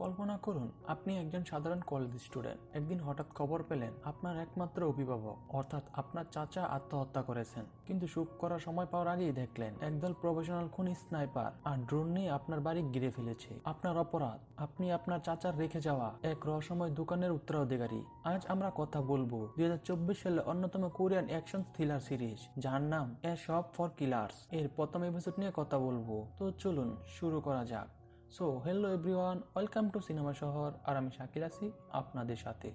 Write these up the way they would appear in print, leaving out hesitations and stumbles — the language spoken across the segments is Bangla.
কল্পনা করুন আপনি একজন সাধারণ কলেজ স্টুডেন্ট। একদিন হঠাৎ খবর পেলেন আপনার একমাত্র অভিভাবক অর্থাৎ আপনার চাচা আত্মহত্যা করেছেন। কিন্তু সুখ করার সময় পাওয়ার আগেই দেখলেন একদল প্রফেশনাল খুনি স্নাইপার আর ড্রোন নিয়ে আপনার বাড়ি ঘিরে ফেলেছে। আপনার অপরাধ, আপনি আপনার চাচার রেখে যাওয়া এক রহস্যময় দোকানের উত্তরাধিকারী। আজ আমরা কথা বলবো 2024 সালে অন্যতম কোরিয়ান অ্যাকশন থ্রিলার সিরিজ যার নাম এ শপ ফর কিলার্স এর প্রথম এপিসোড নিয়ে কথা বলবো। তো চলুন শুরু করা যাক। So hello everyone, welcome to cinema শহর। আর আমি শাকিল আছি আপনাদের সাথে।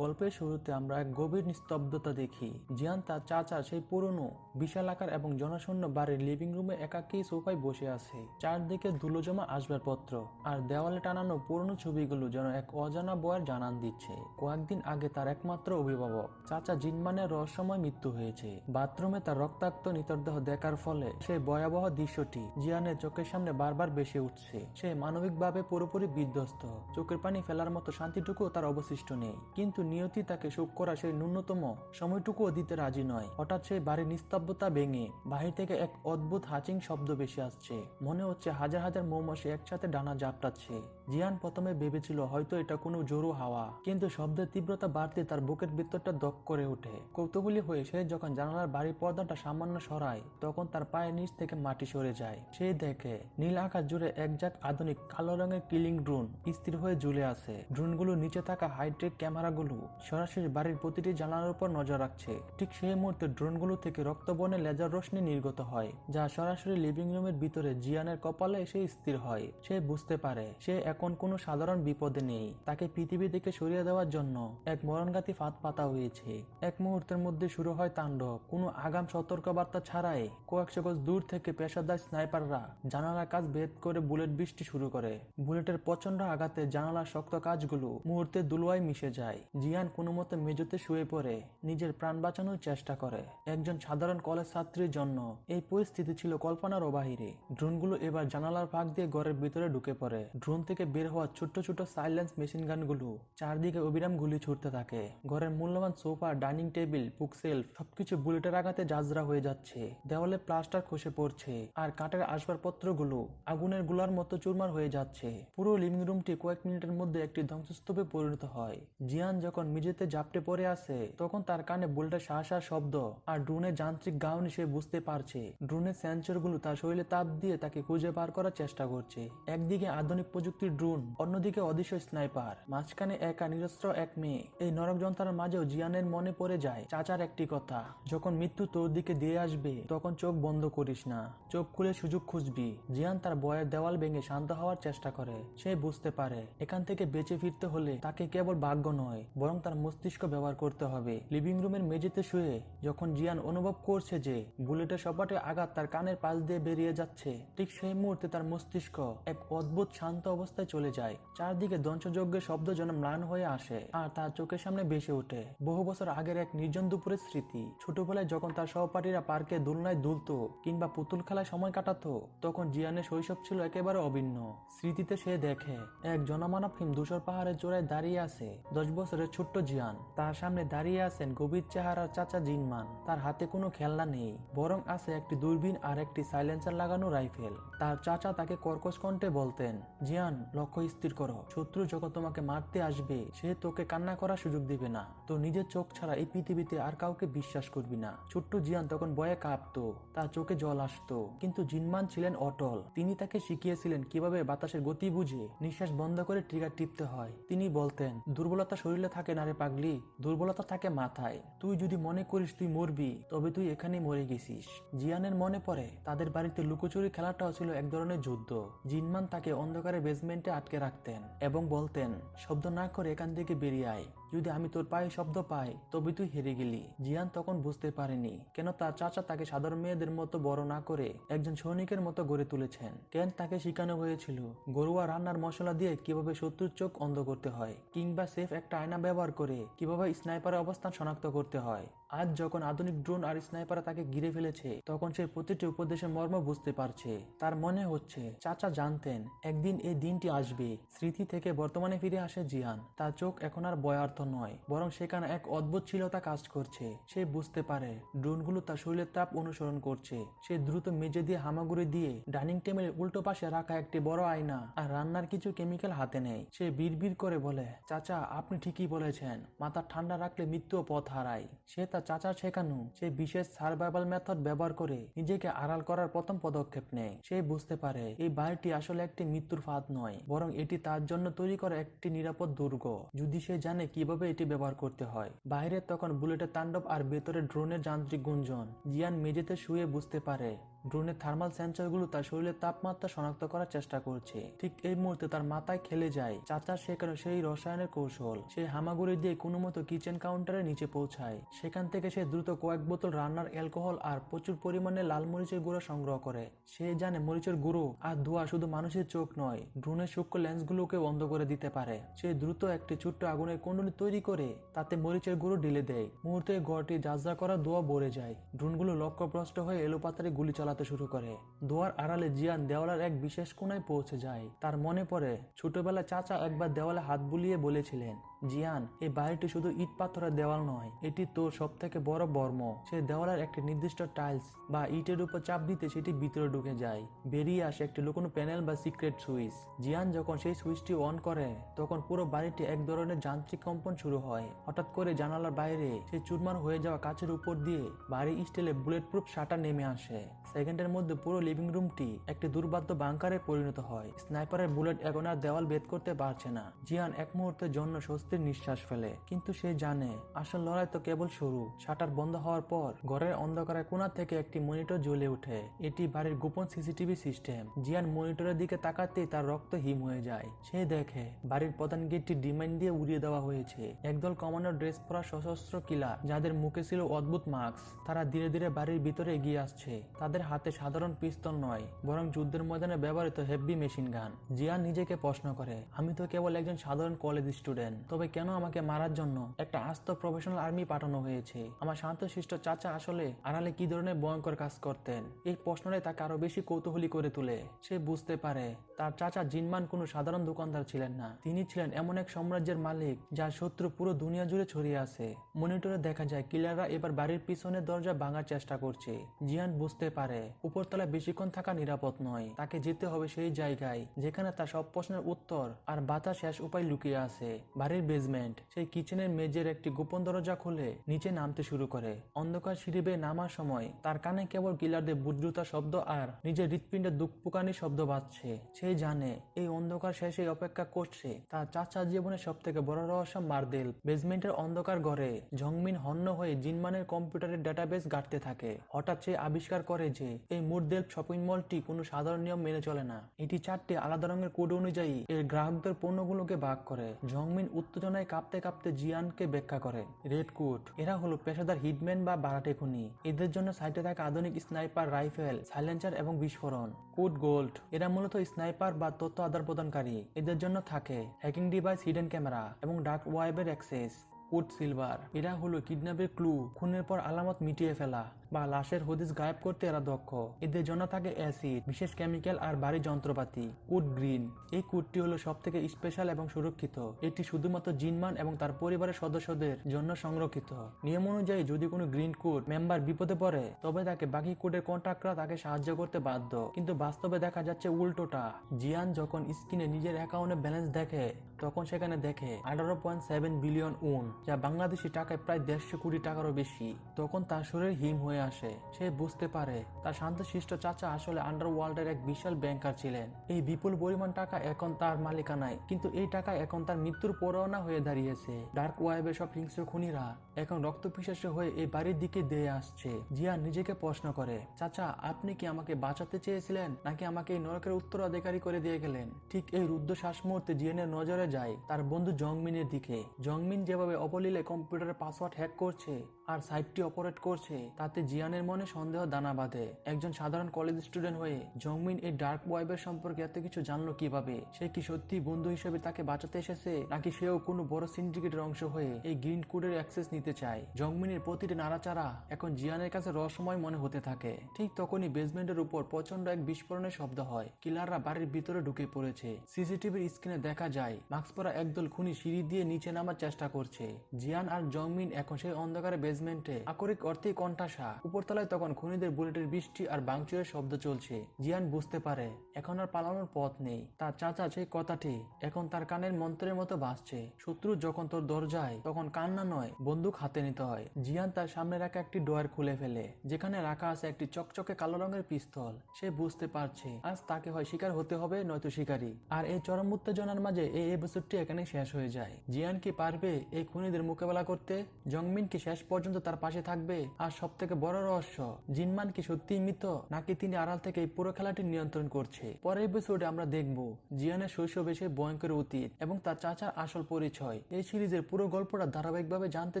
গল্পের শুরুতে আমরা এক গভীর নিস্তব্ধতা দেখি। জিয়ান তার চাচা সেই পুরনো বিশাল আকার এবং জনশূন্য বাড়ির লিভিং রুমে একাকী সোফায় বসে আছে। চারদিকে ধুলো জমা আসবাবপত্র আর দেওয়ালে টানানো পুরনো ছবিগুলো যেন এক অজানা বয়ের জানান দিচ্ছে। কয়েকদিন আগে তার একমাত্র অভিভাবক চাচা জিনমানের রহস্যময় মৃত্যু হয়েছে। বাথরুমে তার রক্তাক্ত নিতরদেহ দেখার ফলে সেই ভয়াবহ দৃশ্যটি জিয়ানের চোখের সামনে বারবার ভেসে উঠছে। সে মানবিকভাবে পুরোপুরি বিধ্বস্ত, চোখের পানি ফেলার মতো শান্তিটুকু তার অবশিষ্ট নেই। কিন্তু নিয়তি তাকে সুখ করা সেই ন্যূনতম সময়টুকুও দিতে রাজি নয়। হঠাৎ সেই বাড়ির নিস্তব্ধতা ভেঙে বাহির থেকে এক অদ্ভুত হাচিং শব্দ ভেসে আসছে। মনে হচ্ছে হাজার হাজার মৌমাছি একসাথে ডানা ঝাপটাচ্ছে। জিয়ান প্রথমে ভেবেছিল হয়তো এটা কোনো জোরো হাওয়া, কিন্তু শব্দের তীব্রতা বাড়তে তার বুকের ভিতরটা দক করে ওঠে। কৌতূহলী হয়ে সে যখন জানালার বাড়ির পর্দাটা সামান্য সরায় তখন তার পায়ের নিচ থেকে মাটি সরে যায়। সে দেখে নীল আকাশ জুড়ে একজাক আধুনিক কালো রঙের কিলিং ড্রোন স্থির হয়ে ঝুলে আছে। ড্রোনগুলো নিচে থাকা হাইটেক ক্যামেরাগুলো সরাসরি বাড়ির প্রতিটি জানালার উপর নজর রাখছে। ঠিক সেই মুহূর্তে ড্রোনগুলো থেকে রক্তবর্ণের লেজার রশ্মি নির্গত হয়, যা সরাসরি লিভিং রুমের ভিতরে জিয়ানের কপালে এসে স্থির হয়। সে বুঝতে পারে সে এখন কোনো সাধারণ বিপদে নেই। তাকে পৃথিবী থেকে সরিয়ে দেওয়ার জন্য এক মরণঘাতী ফাঁদ পাতা হয়েছে। এক মুহূর্তের মধ্যে শুরু হয় তাণ্ডব। কোনো আগাম সতর্কবার্তা ছাড়াই কয়েকশো গজ দূর থেকে পেশাদার স্নাইপাররা জানালার কাজ ভেদ করে বুলেট বৃষ্টি শুরু করে। বুলেটের প্রচন্ড আঘাতে জানালার শক্ত কাজগুলো মুহূর্তে ধুলোয় মিশে যায়। জিয়ান কোনো মতে মেঝেতে শুয়ে পড়ে নিজের প্রাণ বাঁচানোর চেষ্টা করে। একজন সাধারণ কলেজ ছাত্রীর জন্য এই পরিস্থিতি ছিল কল্পনারও বাহিরে। ড্রোনগুলো এবার জানালার ফাঁক দিয়ে ঘরের ভিতরে ঢুকে পড়ে। ড্রোন থেকে বের হওয়া ছোট্ট ছোট সাইলেন্স মেশিন গানগুলো চারদিকে অবিরাম গুলি ছুটতে থাকে। ঘরের মূল্যবান সোফা, ডাইনিং টেবিল, বুকশেলফ সবকিছু বুলেটের আঘাতে জাজরা হয়ে যাচ্ছে। দেওয়ালে প্লাস্টার খসে পড়ছে আর কাঠের আসবাবপত্রগুলো আগুনের গোলার মতো চুরমার হয়ে যাচ্ছে। পুরো লিভিং রুমটি কয়েক মিনিটের মধ্যে একটি ধ্বংসস্তূপে পরিণত হয়। জিয়ান যখন মেঝেতে ঝাপটে পড়ে আছে তখন তার কানে বুলেটের শাঁসা শব্দ আর ড্রোনের যান্ত্রিক গাউনি সে বুঝতে পারছে। ড্রোনের সেন্সরগুলো তার শরীরে তাপ দিয়ে তাকে খুঁজে বার করার চেষ্টা করছে। একদিকে আধুনিক প্রযুক্তির ড্রোন, অন্যদিকে অদৃশ্য স্নাইপার, মাঝখানে একা নিরস্ত্র এক মেয়ে। এই নরক যন্ত্রণার মাঝেও জিয়ানের মনে পড়ে যায় চাচার একটি কথা, যখন মৃত্যু তোর দিকে দিয়ে আসবে তখন চোখ বন্ধ করিস না, চোখ খুলে সুযোগ খুঁজবি। জিয়ান তার বয়ের দেওয়াল ভেঙে শান্ত হওয়ার চেষ্টা করে। সে বুঝতে পারে এখান থেকে বেঁচে ফিরতে হলে তাকে কেবল ভাগ্য নয় বরং তার মস্তিষ্ক ব্যবহার করতে হবে। লিভিং রুমের মেঝেতে শুয়ে যখন জিয়ান অনুভব করছে যে বুলেটের সপাটে আঘাত তার কানের পাশ দিয়ে বেরিয়ে যাচ্ছে, ঠিক সেই মুহূর্তে তার মস্তিষ্ক এক অদ্ভুত শান্ত অবস্থায় চলে যায়। চারদিকে ধ্বংসযজ্ঞের শব্দ যেন ম্লান হয়ে আসে আর তার চোখের সামনে ভেসে ওঠে বহু বছর আগের এক নির্জন দুপুরের স্মৃতি। ছোটবেলায় যখন তার সহপাঠীরা পার্কে দোলনায় দুলতো কিংবা পুতুল খেলায় সময় কাটাতো তখন জিয়ানের শৈশব ছিল একেবারে অভিন্ন। স্মৃতিতে সে দেখে এক জনমানবহীন ধূসর পাহাড়ের চূড়ায় দাঁড়িয়ে আছে 10 বছরের ছোট্ট জিয়ান। তার সামনে দাঁড়িয়ে আছেন গভীর চেহারার চাচা জিনমান। তার হাতে কোনো খেলনা নেই, বরং আছে একটি দূরবীন আর একটি সাইলেন্সার লাগানো রাইফেল। তার চাচা তাকে কর্কশ কণ্ঠে বলতেন, জিয়ান, লক্ষ্য স্থির করো। শত্রু যখন তোমাকে মারতে আসবে সে তোকে কান্না করার সুযোগ দিবে না। তো নিজের চোখ ছাড়া এই পৃথিবীতে আর কাউকে বিশ্বাস করবি না। ছোট্ট জিয়ান তখন ভয়ে কাঁপতো, তার চোখে জল আসতো, কিন্তু জিনমান ছিলেন অটল। তিনি তাকে শিখিয়েছিলেন কিভাবে বাতাসের গতি বুঝে নিঃশ্বাস বন্ধ করে ট্রিগার টিপতে হয়। তিনি বলতেন, দুর্বলতা শরীরে থাকে না রে পাগলি, দুর্বলতা থাকে মাথায়। তুই যদি মনে করিস তুই মরবি তবে তুই এখানেই মরে গেছিস। জিয়ানের মনে পড়ে তাদের বাড়িতে লুকোচুরি খেলাটাও ছিল এক ধরনের যুদ্ধ। জিনমান তাকে অন্ধকারে বেসমেন্টে আটকে রাখতেন এবং বলতেন, শব্দ না করে এখান থেকে বেরিয়ে আয়, যদি আমি তোর পায়ে শব্দ পাই তবে তুই হেরে গেলি। জিয়ান তখন বুঝতে পারেনি কেন তার চাচা তাকে সাধারণ মেয়েদের মতো বড় না করে একজন সৈনিকের মতো গড়ে তুলেছেন। কেন তাকে শেখানো হয়েছিল ঘরোয়া রান্নার মশলা দিয়ে কিভাবে শত্রুর চোখ অন্ধ করতে হয়, কিংবা সেফ একটা আয়না ব্যবহার করে কিভাবে স্নাইপারের অবস্থান শনাক্ত করতে হয়। আজ যখন আধুনিক ড্রোন আর স্নাইপার তাকে ঘিরে ফেলেছে তখন সে প্রতিটি উপদেশের মর্ম বুঝতে পারছে। তার মনে হচ্ছে চাচা জানতেন একদিন এই দিনটি আসবে। স্মৃতি থেকে বর্তমানে ফিরে আসে জিয়ান। তার চোখ এখন আর ভয়ার্থ নয়, বরং সেখানে এক অদ্ভুত ছিলতা কাজ করছে। সে বুঝতে পারে ড্রোনগুলো তার শরীরের তাপ অনুসরণ করছে। সে দ্রুত মেঝে দিয়ে হামাগুড়ি দিয়ে ডাইনিং টেবিলের উল্টো পাশে রাখা একটি বড় আয়না আর রান্নার কিছু কেমিক্যাল হাতে নেয়। সে বিড়বিড় করে বলে, চাচা আপনি ঠিকই বলেছেন, মাথা ঠান্ডা রাখলে মৃত্যুও পথ হারায়। সে তার চাচার শেখানো সে বিশেষ সার্ভাইভাল মেথড ব্যবহার করে নিজেকে আড়াল করার প্রথম পদক্ষেপ নেয়। সে বুঝতে পারে এই বাড়িটি আসলে একটি মৃত্যুর ফাঁদ নয়, বরং এটি তার জন্য তৈরি করা একটি নিরাপদ দুর্গ, যদি সে জানে কিভাবে এটি ব্যবহার করতে হয়। বাইরে তখন বুলেটের তাণ্ডব আর ভেতরে ড্রোনের যান্ত্রিক গুঞ্জন। জিয়ান মেঝেতে শুয়ে বুঝতে পারে ড্রোনের থার্মাল সেন্সরগুলো তার শরীরের তাপমাত্রা শনাক্ত করার চেষ্টা করছে। ঠিক এই মুহূর্তে তার মাথায় খেলে যায় চাচার শেখানো সেই রসায়নের কৌশল। সে হামাগুড়ি দিয়ে কোনো মতো কিচেন কাউন্টারের নিচে পৌঁছায়। সেখান থেকে সে দ্রুত কয়েক বোতল রান্নার অ্যালকোহল আর প্রচুর পরিমাণে লাল মরিচের গুঁড়ো সংগ্রহ করে। সে জানে মরিচের গুঁড়ো আর ধোঁয়া শুধু মানুষের চোখ নয়, ড্রোনের সূক্ষ্ম লেন্সগুলোকে বন্ধ করে দিতে পারে। সে দ্রুত একটি ছোট্ট আগুনের কুণ্ডলী তৈরি করে তাতে মরিচের গুঁড়ো ঢেলে দেয়। মুহূর্তে ঘরটি ঝাঁঝরা করা ধোঁয়া ভরে যায়। ড্রোনগুলো লক্ষ্যভ্রষ্ট হয়ে এলোপাতাড়ি গুলি চালাতে শুরু করে। ধোঁয়ার আড়ালে জিয়ান দেওয়ালের এক বিশেষ কোণায় পৌঁছে যায়। তার মনে পড়ে ছোটবেলায় চাচা একবার দেওয়ালে হাত বুলিয়ে বলেছিলেন, জিয়ান এই বাড়িটি শুধু ইট পাথরের দেওয়াল নয়, এটি তোর সব থেকে বড় বর্ম। সে দেওয়ালের একটি নির্দিষ্ট টাইলস বা ইটের উপর চাপ দিতে সেটি ভিতরে ঢুকে যায়। বেরিয়ে আসে একটি লুকোনো প্যানেল বা সিক্রেট সুইচ। জিয়ান যখন সেই সুইচটি অন করে তখন পুরো বাড়িটি এক ধরনের যান্ত্রিক কম্পন শুরু হয়। হঠাৎ করে জানালার বাইরে সেই চুরমার হয়ে যাওয়া কাচের উপর দিয়ে বাড়ি স্টিলে বুলেট প্রুফ শাটার নেমে আসে। সেকেন্ডের মধ্যে পুরো লিভিং রুমটি একটি দুর্বাদ্য বাংকারে পরিণত হয়। স্নাইপারের বুলেট এখন আর দেওয়াল ভেদ করতে পারছে না। জিয়ান এক মুহূর্তের জন্য স্বস্তির নিঃশ্বাস ফেলে, কিন্তু সে জানে আসল লড়াই তো কেবল শুরু। শাটার বন্ধ হওয়ার পর ঘরের অন্ধকারের কোণা থেকে একটি মনিটর জ্বলে ওঠে। এটি বাড়ির গোপন সিসিটিভি সিস্টেম। জিয়ান মনিটরের দিকে তাকাতেই তার রক্ত হিম হয়ে যায়। সে দেখে বাড়ির প্রধান গেটটি ডিমাইন দিয়ে উড়িয়ে দেওয়া হয়েছে। একদল কমান্ডার ড্রেস পরা সশস্ত্র কিলার, যাদের মুখে ছিল অদ্ভুত মাস্ক, তারা ধীরে ধীরে বাড়ির ভিতরে এগিয়ে আসছে। তাদের হাতে সাধারণ পিস্তল নয়, বরং যুদ্ধের ময়দানে ব্যবহৃত হেভি মেশিন গান। জিয়ান নিজেকে প্রশ্ন করে, আমি তো কেবল একজন সাধারণ কলেজ স্টুডেন্ট, তবে কেন আমাকে মারার জন্য একটা আস্ত প্রফেশনাল আর্মি পাঠানো হয়েছে? আমার শান্তশিষ্ট চাচা আসলে আড়ালে কি ধরনের ভয়ঙ্কর কাজ করতেন? এই প্রশ্নটাই তাকে আরো বেশি কৌতূহলী করে তোলে। সে বুঝতে পারে তার চাচা জিনমান কোনো সাধারণ দোকানদার ছিলেন না, তিনি ছিলেন এমন এক সাম্রাজ্যের মালিক যার শত্রু পুরো দুনিয়া জুড়ে ছড়িয়ে আছে। মনিটরে দেখা যায় কিলাররা এবার বাড়ির পিছনের দরজা ভাঙার চেষ্টা করছে। জিয়ান বুঝতে পারে উপরতলায় বেশিক্ষণ থাকা নিরাপদ নয়, তাকে যেতে হবে সেই জায়গায় যেখানে তার সব প্রশ্নের উত্তর আর বাঁচা শেষ উপায় লুকিয়ে আছে। বাড়ির বেসমেন্ট। সেই কিচেনের মেঝের একটি গোপন দরজা খুলে নিচে নামতে শুরু করে। অন্ধকার সিঁড়ি বেয়ে নামার সময় তার কানে কেবল কিলারদের বুটজুতা শব্দ আর নিজের হৃৎপিণ্ডের দুঃখপুকানির শব্দ বাজছে। সে জানে এই অন্ধকার শেষে অপেক্ষা করছে তার চাচার জীবনের সব থেকে বড় রহস্য মার্দেল। বেসমেন্টের অন্ধকার ঘরে জংমিন হন্য হয়ে জিনমানের কম্পিউটারের ডেটাবেস ঘাটতে থাকে। হঠাৎ সে আবিষ্কার করে যে এই মুরদেল শপিং মলটি কোনো সাধারণ নিয়ম মেনে চলে না। এটি 4টি আলাদা রঙের কোড অনুযায়ী এর গ্রাহকদের পণ্যগুলোকে ভাগ করে। জংমিন উত্তেজনায় কাঁপতে কাঁপতে জিয়ানকে ব্যাখ্যা করে, রেড কোট এরা হলো পেশাদার হিটম্যান বা বারাটে খুনি। এদের জন্য সাইটে থাকে আধুনিক স্নাইপার রাইফেল, সাইলেন্সার এবং বিস্ফোরণ। কোড গোল্ড এরা মূলত স্নাইপার বা তথ্য আদান প্রদানকারী। এদের জন্য থাকে হ্যাকিং ডিভাইস, হিডেন ক্যামেরা এবং ডার্ক ওয়েবের অ্যাক্সেস। কোড সিলভার এরা হলো কিডন্যাপের ক্লু, খুনের পর আলামত মিটিয়ে ফেলা বা লাশের হদিস গায়েব করতে এরা দক্ষ। এদের জন্য থাকে অ্যাসিড, বিশেষ কেমিক্যাল আর ভারী যন্ত্রপাতি। কোড গ্রিন এই কোডটি হলো সব থেকে স্পেশাল এবং সুরক্ষিত। এটি শুধুমাত্র জিনমান এবং তার পরিবারের সদস্যদের জন্য সংরক্ষিত। নিয়ম অনুযায়ী যদি কোনো গ্রিন কোড মেম্বার বিপদে পড়ে তবে তাকে বাকি কোডের কন্ট্রাক্টরা তাকে সাহায্য করতে বাধ্য, কিন্তু বাস্তবে দেখা যাচ্ছে উল্টোটা। জিয়ান যখন স্ক্রিনে নিজের অ্যাকাউন্টে ব্যালেন্স দেখে তখন সেখানে দেখে 18.7 বিলিয়ন উন, যা বাংলাদেশি টাকায় প্রায় 150 কোটি টাকারও বেশি। তখন তার শরীর হিম হয়ে আসে। সে বুঝতে পারে তার শান্তশিষ্ট চাচা আসলে আন্ডারওয়ার্ল্ডের এক বিশাল ব্যাংকার ছিলেন। এই বিপুল পরিমাণ টাকা এখন তার মালিকানায়, কিন্তু এই টাকা এখন তার মৃত্যুর পরোয়ানা হয়ে দাঁড়িয়েছে। ডার্ক ওয়েবের সব হিংস্র খুনিরা এখন রক্তপিপাসু হয়ে এই বাড়ির দিকে দিয়ে আসছে। জিয়া নিজেকে প্রশ্ন করে, চাচা আপনি কি আমাকে বাঁচাতে চেয়েছিলেন নাকি আমাকে এই নরকের উত্তরাধিকারী করে দিয়ে গেলেন? ঠিক এই রুদ্ধশ্বাস মুহূর্তে জিয়ানের নজরে যায় তার বন্ধু জংমিনের দিকে। জংমিন যেভাবে অবলীলে কম্পিউটারের পাসওয়ার্ড হ্যাক করছে আর সাইটটি অপারেট করছে, তাতে জিয়ানের মনে সন্দেহ দানা বাঁধে। একজন সাধারণ কলেজ স্টুডেন্ট হয়ে জংমিন এই ডার্ক ওয়েবের সম্পর্কে এত কিছু জানলো কিভাবে? সে কি সত্যি বন্ধু হিসেবে তাকে বাঁচাতে এসেছে, নাকি সেও কোনো বড় সিন্ডিকেটের অংশ হয়ে এই গ্রিন কোডের অ্যাক্সেস নিতে চায়? জংমিনের প্রতিটি নাড়াচাড়া এখন জিয়ানের কাছে রহস্যময় মনে হতে থাকে। ঠিক তখনই বেসমেন্টের উপর প্রচন্ড এক বিস্ফোরণের শব্দ হয়। কিলাররা বাড়ির ভিতরে ঢুকে পড়েছে। সিসিটিভির স্ক্রিনে দেখা যায় মাস্ক পরা একদল খুনি সিঁড়ি দিয়ে নিচে নামার চেষ্টা করছে। জিয়ান আর জংমিন এখন সেই অন্ধকারে বেসমেন্টে আকরিক অর্থেই কণ্ঠাসা। উপরতলায় তখন খুনিদের বুলেটের বৃষ্টি আর ভাঙচুরের শব্দ চলছে। জিয়ান বুঝতে পারে এখন আর পালানোর পথ নেই। তার চাচা সেই কথাটি এখন তার কানের মন্ত্রের মতো ভাসছে। শত্রু যখন তোর দরজায়, তখন কান্না নয়, বন্দুক হাতে নিতে হয়। জিয়ান তার সামনে রাখা একটি ড্রয়ার খুলে ফেলে, যেখানে রাখা আছে একটি চকচকে কালো রঙের পিস্তল। সে বুঝতে পারছে আজ তাকে হয় শিকার হতে হবে, নয়তো শিকারী। আর এই চরম উত্তেজনার মাঝে এই এপিসোডটি এখানে শেষ হয়ে যায়। জিয়ান কি পারবে এই খুনিদের মোকাবেলা করতে? জংমিন কি শেষ পর্যন্ত তার পাশে থাকবে? আর সব থেকে বড় রহস্য, জিনমান কি সত্যিই মৃত, নাকি তিনি আড়াল থেকে এই পুরো খেলাটি নিয়ন্ত্রণ করছে? পরের এপিসোডে আমরা দেখব জিয়ানের শৈশবে সে ভয়ঙ্কর অতীত এবং তার চাচার আসল পরিচয়। এই সিরিজের পুরো গল্পটা ধারাবাহিকভাবে জানতে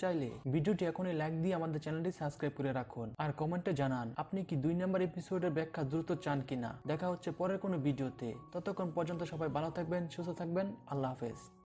চাইলে ভিডিওটি এখনই লাইক দিয়ে আমাদের চ্যানেলটি সাবস্ক্রাইব করে রাখুন। আর কমেন্টে জানান আপনি কি 2 নম্বর এপিসোডের ব্যাখ্যা দ্রুত চান কিনা। দেখা হচ্ছে পরের কোনো ভিডিওতে। ততক্ষণ পর্যন্ত সবাই ভালো থাকবেন, সুস্থ থাকবেন। আল্লাহ হাফেজ।